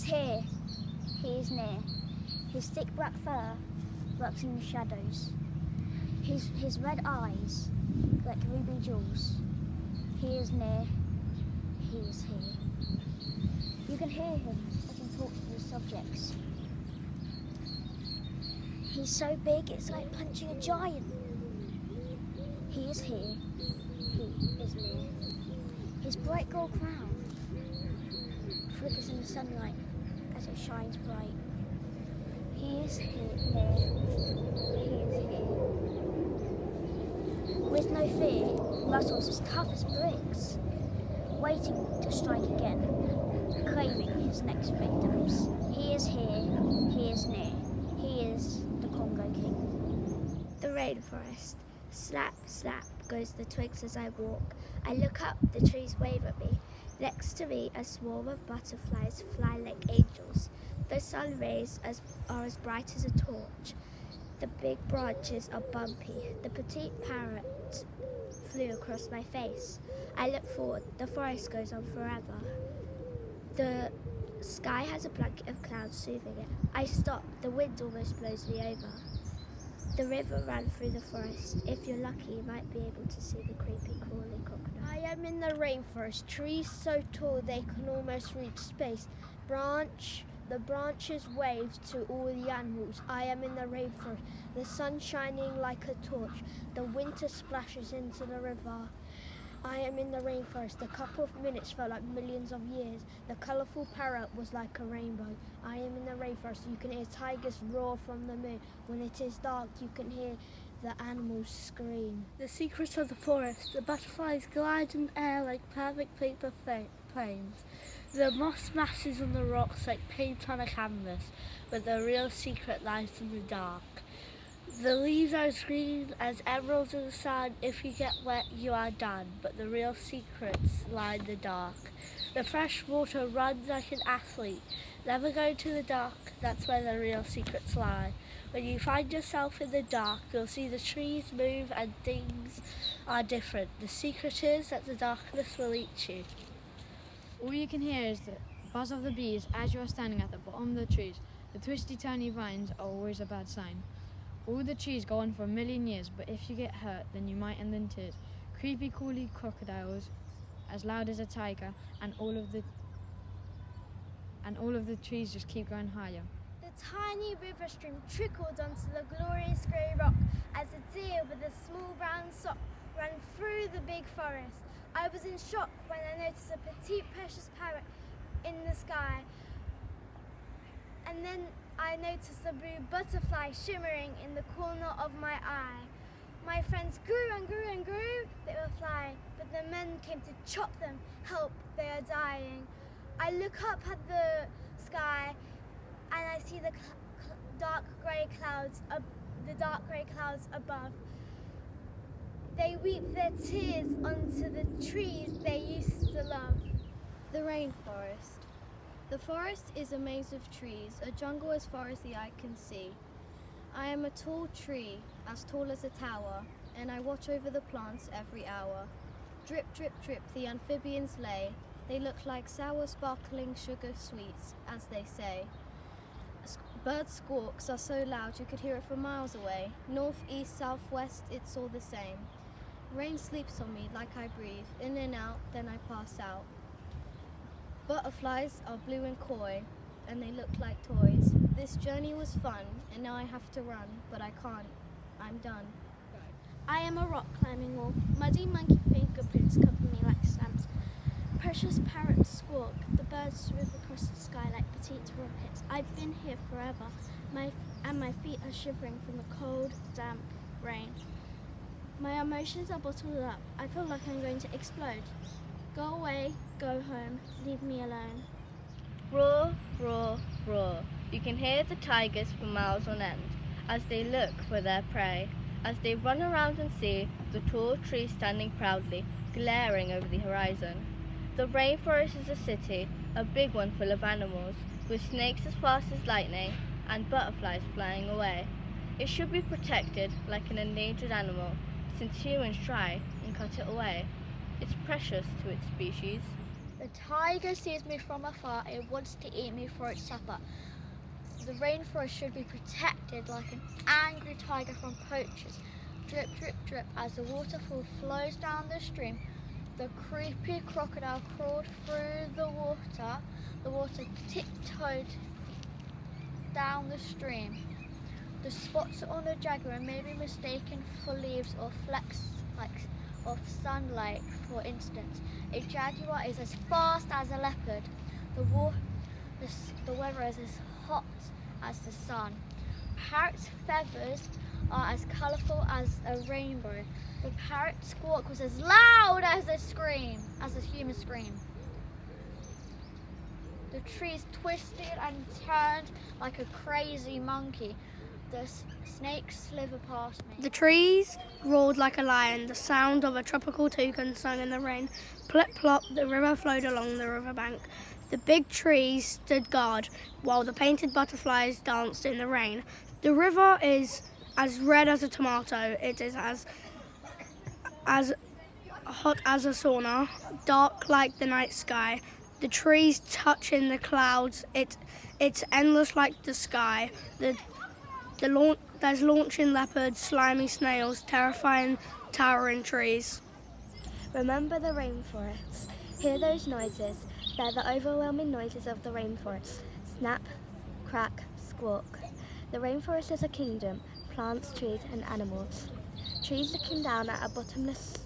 here. He is near. His thick black fur works in the shadows. His red eyes, like ruby jewels. He is near. He is here. You can hear him as he talks to his subjects. He's so big, it's like punching a giant. He is here. He is near. His bright gold crown flickers in the sunlight as it shines bright. He is here, near. He is here. With no fear, muscles as tough as bricks, waiting to strike again, claiming his next victims. He is here. He is near. He is the Congo King. The rainforest. Slap, slap goes the twigs as I walk. I look up, the trees wave at me. Next to me, a swarm of butterflies fly like angels. The sun rays are as bright as a torch. The big branches are bumpy. The petite parrot flew across my face. I look forward. The forest goes on forever. The sky has a blanket of clouds soothing it. I stop. The wind almost blows me over. The river ran through the forest. If you're lucky, you might be able to see the creepy, crawly crocodile. I am in the rainforest. Trees so tall they can almost reach space. The branches wave to all the animals. I am in the rainforest. The sun shining like a torch. The winter splashes into the river. I am in the rainforest. A couple of minutes felt like millions of years. The colourful parrot was like a rainbow. I am in the rainforest. You can hear tigers roar from the moon. When it is dark, you can hear the animals scream. The secrets of the forest. The butterflies glide in air like perfect paper planes. The moss masses on the rocks like paint on a canvas, but the real secret lies in the dark. The leaves are as green as emeralds in the sun. If you get wet, you are done, but the real secrets lie in the dark. The fresh water runs like an athlete. Never go to the dark, that's where the real secrets lie. When you find yourself in the dark, you'll see the trees move and things are different. The secret is that the darkness will eat you. All you can hear is the buzz of the bees as you are standing at the bottom of the trees. The twisty, turny vines are always a bad sign. All the trees go on for a million years, but if you get hurt, then you might end in tears. Creepy, crawly crocodiles, as loud as a tiger, and all of the trees just keep going higher. The tiny river stream trickled onto the glorious grey rock as a deer with a small brown sock ran through the big forest. I was in shock when I noticed a petite precious parrot in the sky, and then I noticed a blue butterfly shimmering in the corner of my eye. My friends grew and grew and grew. They were flying, but the men came to chop them. Help, they are dying. I look up at the sky and I see the dark grey clouds above. They weep their tears onto the trees they used to love. The rainforest. The forest is a maze of trees, a jungle as far as the eye can see. I am a tall tree, as tall as a tower, and I watch over the plants every hour. Drip, drip, drip, the amphibians lay. They look like sour, sparkling sugar sweets, as they say. Bird squawks are so loud you could hear it from miles away. North, east, south, west, it's all the same. Rain sleeps on me like I breathe, in and out, then I pass out. Butterflies are blue and coy, and they look like toys. This journey was fun, and now I have to run, but I can't. I'm done. I am a rock climbing wall. Muddy monkey fingerprints cover me like stamps. Precious parrots squawk. The birds swoop across the sky like petite rockets. I've been here forever, my feet are shivering from the cold, damp rain. My emotions are bottled up. I feel like I'm going to explode. Go away, go home, leave me alone. Roar, roar, roar. You can hear the tigers for miles on end as they look for their prey. As they run around and see the tall trees standing proudly, glaring over the horizon. The rainforest is a city, a big one full of animals, with snakes as fast as lightning and butterflies flying away. It should be protected like an endangered animal, since humans try and cut it away. It's precious to its species. The The tiger sees me from afar, it wants to eat me for its supper. The rainforest should be protected like an angry tiger from poachers. Drip, drip, drip, as the waterfall flows down the stream. The creepy crocodile crawled through the water tiptoed down the stream. The spots on the jaguar may be mistaken for leaves or flecks of sunlight, for instance. A jaguar is as fast as a leopard. The weather is as hot as the sun. Parrot's feathers are as colourful as a rainbow. The parrot's squawk was as loud as a human scream. The trees twisted and turned like a crazy monkey. The snake slithered past me. The trees roared like a lion, the sound of a tropical toucan sung in the rain. Plip plop, the river flowed along the riverbank. The big trees stood guard, while the painted butterflies danced in the rain. The river is as red as a tomato. It is as hot as a sauna, dark like the night sky. The trees touch in the clouds. It's endless like the sky. There's launching leopards, slimy snails, terrifying towering trees. Remember the rainforest. Hear those noises. They're the overwhelming noises of the rainforest. Snap, crack, squawk. The rainforest is a kingdom, plants, trees and animals. Trees looking down at a bottomless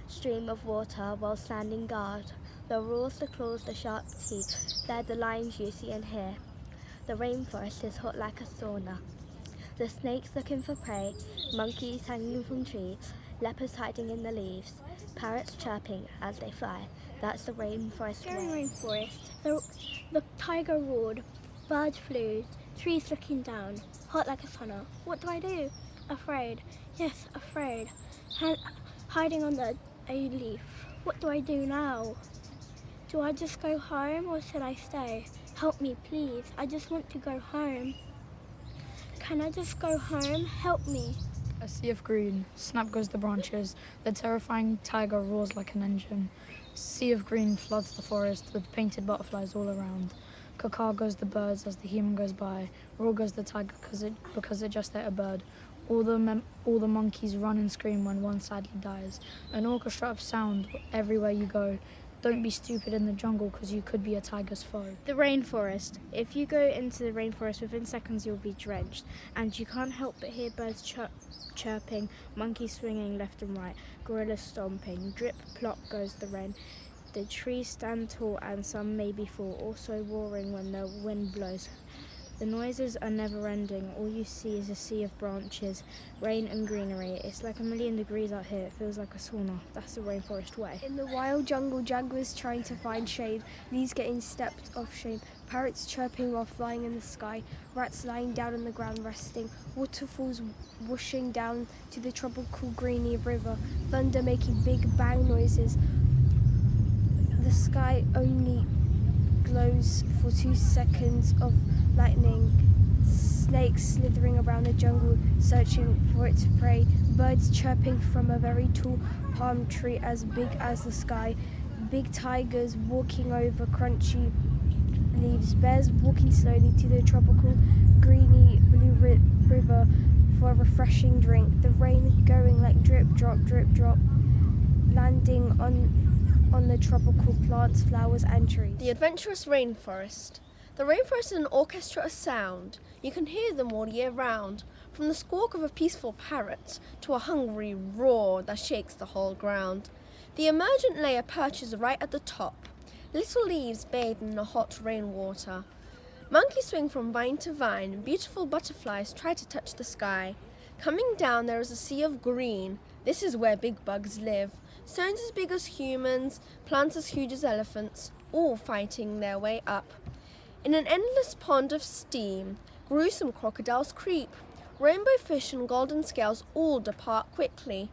stream of water while standing guard. The roars, the claws, the sharp teeth, they're the lines you see and hear. The rainforest is hot like a sauna. The snakes looking for prey, monkeys hanging from trees, leopards hiding in the leaves, parrots chirping as they fly. That's the rainforest way. Rainforest. The tiger roared, birds flew, trees looking down, hot like a sauna. What do I do? Afraid. Yes, afraid. Hiding under a leaf. What do I do now? Do I just go home or should I stay? Help me, please. I just want to go home. Can I just go home? Help me. A sea of green, snap goes the branches, the terrifying tiger roars like an engine. Sea of green floods the forest with painted butterflies all around. Caw goes the birds as the human goes by, roar goes the tiger because it just ate a bird. All the monkeys run and scream when one sadly dies. An orchestra of sound everywhere you go. Don't be stupid in the jungle because you could be a tiger's foe. The rainforest. If you go into the rainforest within seconds you'll be drenched, and you can't help but hear birds chirping, monkeys swinging left and right, gorillas stomping. Drip plop goes the rain. The trees stand tall and some maybe fall, also roaring when the wind blows. The noises are never ending. All you see is a sea of branches, rain and greenery. It's like 1,000,000 degrees out here. It feels like a sauna. That's the rainforest way. In the wild jungle, jaguars trying to find shade, leaves getting stepped off shame, parrots chirping while flying in the sky, rats lying down on the ground resting, waterfalls whooshing down to the tropical greeny river, thunder making big bang noises. The sky only glows for 2 seconds of lightning, snakes slithering around the jungle searching for its prey, birds chirping from a very tall palm tree as big as the sky, big tigers walking over crunchy leaves, bears walking slowly to the tropical greeny blue river for a refreshing drink, the rain going like drip drop landing on the tropical plants, flowers and trees. The adventurous rainforest. The rainforest is an orchestra of sound. You can hear them all year round, from the squawk of a peaceful parrot to a hungry roar that shakes the whole ground. The emergent layer perches right at the top. Little leaves bathe in the hot rainwater. Monkeys swing from vine to vine. Beautiful butterflies try to touch the sky. Coming down there is a sea of green. This is where big bugs live. Stones as big as humans, plants as huge as elephants, all fighting their way up. In an endless pond of steam, gruesome crocodiles creep. Rainbow fish and golden scales all depart quickly.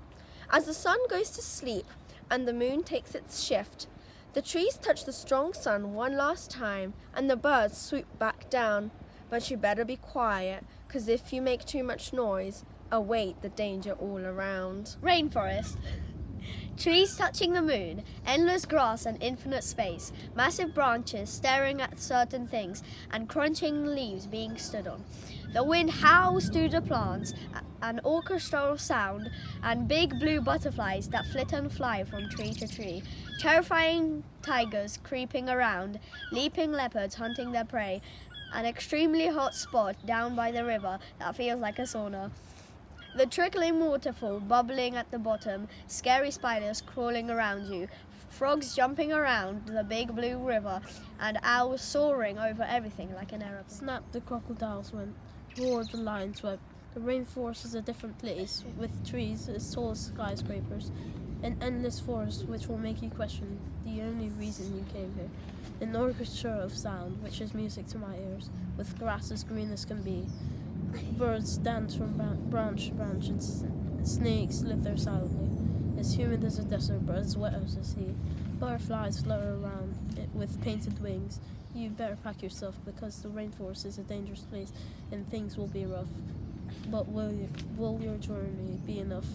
As the sun goes to sleep and the moon takes its shift, the trees touch the strong sun one last time and the birds swoop back down. But you better be quiet, 'cause if you make too much noise, await the danger all around. Rainforest. Trees touching the moon, endless grass and infinite space, massive branches staring at certain things, and crunching leaves being stood on. The wind howls through the plants, an orchestral sound, and big blue butterflies that flit and fly from tree to tree, terrifying tigers creeping around, leaping leopards hunting their prey, an extremely hot spot down by the river that feels like a sauna. The trickling waterfall bubbling at the bottom, scary spiders crawling around you, frogs jumping around the big blue river, and owls soaring over everything like an aeroplane. Snap, the crocodiles went. Roared, the lions wept. The rainforest is a different place, with trees as tall as skyscrapers. An endless forest which will make you question the only reason you came here. An orchestra of sound, which is music to my ears, with grass as green as can be. Birds dance from branch to branch, and snakes slither silently, as humid as a desert but as wet as the sea. Butterflies flutter around it with painted wings. You better pack yourself, because the rainforest is a dangerous place and things will be rough. But will your journey be enough